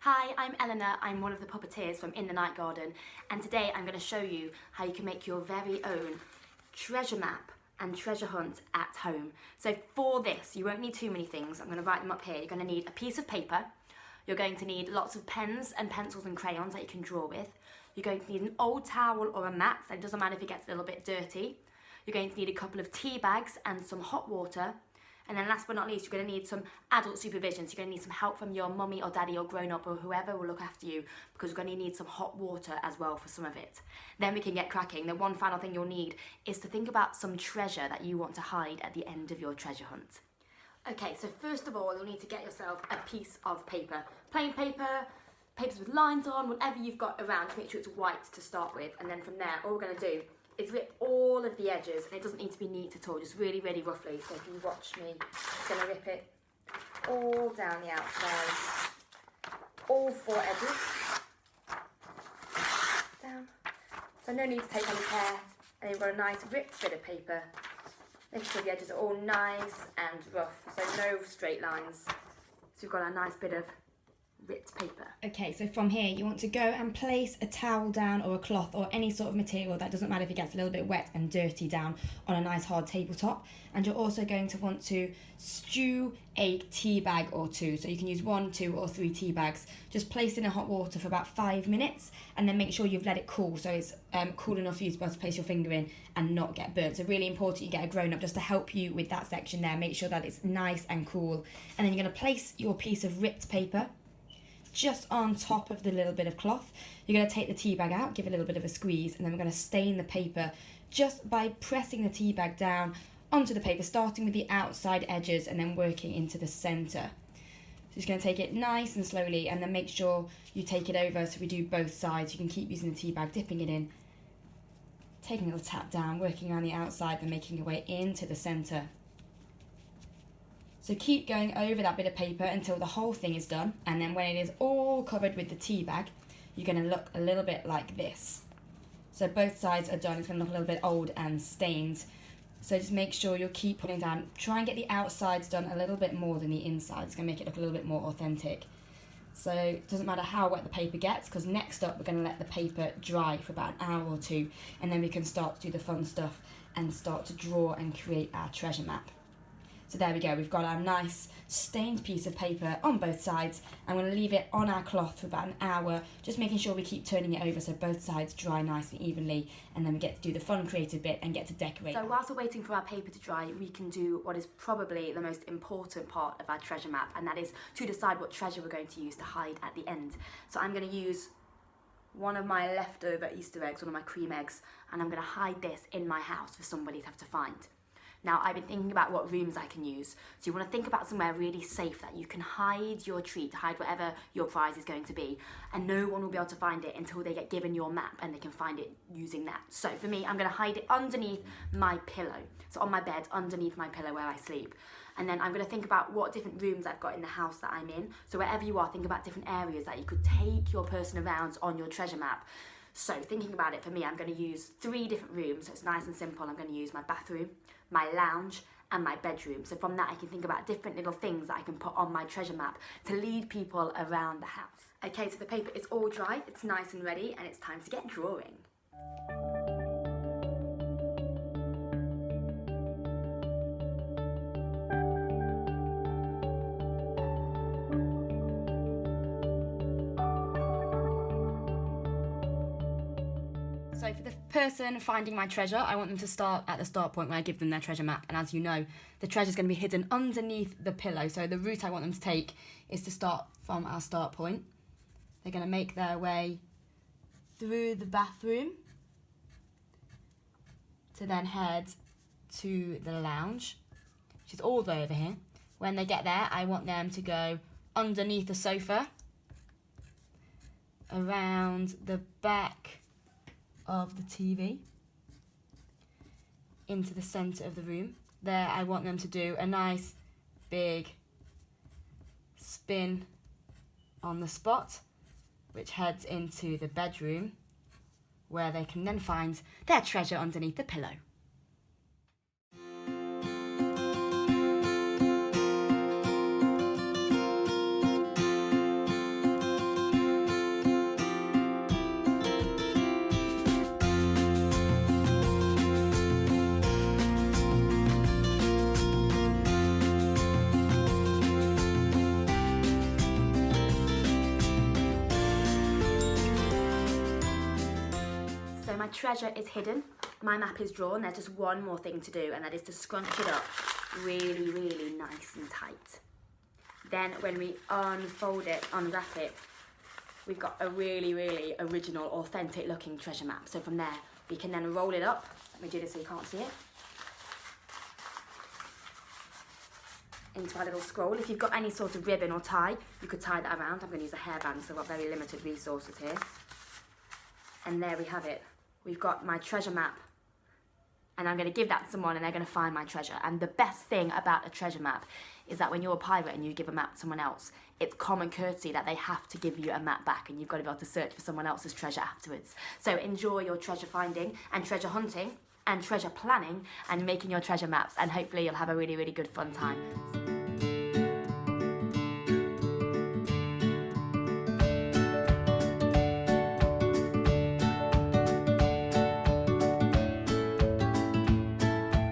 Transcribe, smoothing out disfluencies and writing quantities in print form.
Hi, I'm Ellena. I'm one of the puppeteers from In the Night Garden, and today I'm going to show you how you can make your very own treasure map and treasure hunt at home. So for this, you won't need too many things. I'm going to write them up here. You're going to need a piece of paper. You're going to need lots of pens and pencils and crayons that you can draw with. You're going to need an old towel or a mat, so it doesn't matter if it gets a little bit dirty. You're going to need a couple of tea bags and some hot water. And then last but not least, you're going to need some adult supervision. So you're going to need some help from your mummy or daddy or grown-up or whoever will look after you, because you're going to need some hot water as well for some of it. Then we can get cracking. The one final thing you'll need is to think about some treasure that you want to hide at the end of your treasure hunt. Okay, so first of all, you'll need to get yourself a piece of paper. Plain paper, papers with lines on, whatever you've got around, to make sure it's white to start with. And then from there, all we're going to do is rip all of the edges, and it doesn't need to be neat at all, just really, really roughly. So if you watch me, I'm going to rip it all down the outside, all four edges, down. So no need to take any care, and you've got a nice ripped bit of paper. Make sure the edges are all nice and rough, so no straight lines. So you've got a nice bit of ripped paper. Okay, so from here you want to go and place a towel down or a cloth or any sort of material, that doesn't matter if it gets a little bit wet and dirty, down on a nice hard tabletop. And you're also going to want to stew a tea bag or two, so you can use 1, 2 or 3 tea bags. Just place in a hot water for about 5 minutes, and then make sure you've let it cool, so it's cool enough for you to be able to place your finger in and not get burnt. So really important you get a grown-up just to help you with that section there. Make sure that it's nice and cool. And then you're going to place your piece of ripped paper just on top of the little bit of cloth. You're going to take the tea bag out, give it a little bit of a squeeze, and then we're going to stain the paper just by pressing the tea bag down onto the paper, starting with the outside edges and then working into the centre. So just going to take it nice and slowly, and then make sure you take it over so we do both sides. You can keep using the tea bag, dipping it in, taking a little tap down, working around the outside and making your way into the centre. So keep going over that bit of paper until the whole thing is done, and then when it is all covered with the tea bag, you're going to look a little bit like this. So both sides are done. It's going to look a little bit old and stained. So just make sure you'll keep putting down. Try and get the outsides done a little bit more than the inside. It's going to make it look a little bit more authentic. So it doesn't matter how wet the paper gets, because next up we're going to let the paper dry for about an hour or two, and then we can start to do the fun stuff and start to draw and create our treasure map. So there we go, we've got our nice stained piece of paper on both sides. I'm going to leave it on our cloth for about an hour, just making sure we keep turning it over so both sides dry nice and evenly, and then we get to do the fun creative bit and get to decorate. So whilst we're waiting for our paper to dry, we can do what is probably the most important part of our treasure map, and that is to decide what treasure we're going to use to hide at the end. So I'm going to use one of my leftover Easter eggs, one of my cream eggs, and I'm going to hide this in my house for somebody to have to find. Now, I've been thinking about what rooms I can use. So you want to think about somewhere really safe that you can hide your treat, hide whatever your prize is going to be, and no one will be able to find it until they get given your map and they can find it using that. So for me, I'm going to hide it underneath my pillow. So on my bed, underneath my pillow where I sleep. And then I'm going to think about what different rooms I've got in the house that I'm in. So wherever you are, think about different areas that you could take your person around on your treasure map. So thinking about it, for me, I'm going to use 3 different rooms. So it's nice and simple. I'm going to use my bathroom, my lounge and my bedroom. So from that I can think about different little things that I can put on my treasure map to lead people around the house. Okay, so the paper is all dry, it's nice and ready, and it's time to get drawing. So for the person finding my treasure, I want them to start at the start point where I give them their treasure map. And as you know, the treasure's going to be hidden underneath the pillow. So the route I want them to take is to start from our start point. They're going to make their way through the bathroom to then head to the lounge, which is all the way over here. When they get there, I want them to go underneath the sofa, around the back of the TV, into the centre of the room. There I want them to do a nice big spin on the spot, which heads into the bedroom, where they can then find their treasure underneath the pillow. So my treasure is hidden, my map is drawn, there's just one more thing to do, and that is to scrunch it up really, really nice and tight. Then when we unfold it, unwrap it, we've got a really, really original, authentic looking treasure map. So from there, we can then roll it up. Let me do this so you can't see it. Into our little scroll. If you've got any sort of ribbon or tie, you could tie that around. I'm going to use a hairband, so I've got very limited resources here. And there we have it. We've got my treasure map. And I'm going to give that to someone and they're going to find my treasure. And the best thing about a treasure map is that when you're a pirate and you give a map to someone else, it's common courtesy that they have to give you a map back, and you've got to be able to search for someone else's treasure afterwards. So enjoy your treasure finding and treasure hunting and treasure planning and making your treasure maps, and hopefully you'll have a really, really good fun time.